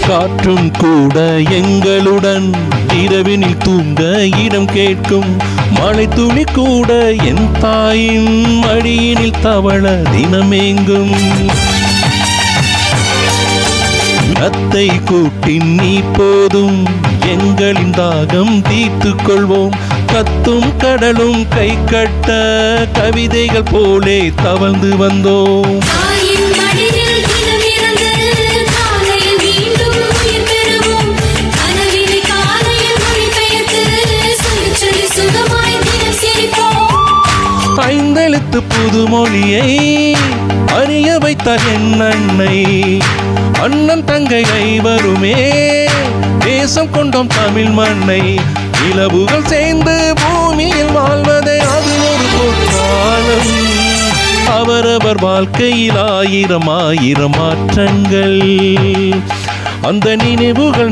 காற்றும் கூட எங்களுடன் இரவினில் தூங்க இடம் கேட்கும். மழை துளி கூட என் தாயின் மடியினில் தவள தினமேங்கும். நத்தை கூட்டின் நீ போதும் எங்களின் தாகம் தீர்த்துக் கொள்வோம். கத்தும் கடலும் கை கட்ட கவிதைகள் போலே தவழ்ந்து வந்தோம். ஐந்தெழுத்து புதுமொழியை அறிய வைத்தார் என் அன்னை. அண்ணன் தங்கை ஐவருமே தேசம் கொண்டோம் தமிழ் மண்ணை. நிலவுகள் சேர்ந்து பூமியில் வாழ்வதே அது ஒரு பொற்காலம். அவரவர் வாழ்க்கையில் ஆயிரம் ஆயிரம் மாற்றங்கள். அந்த நினைவுகள்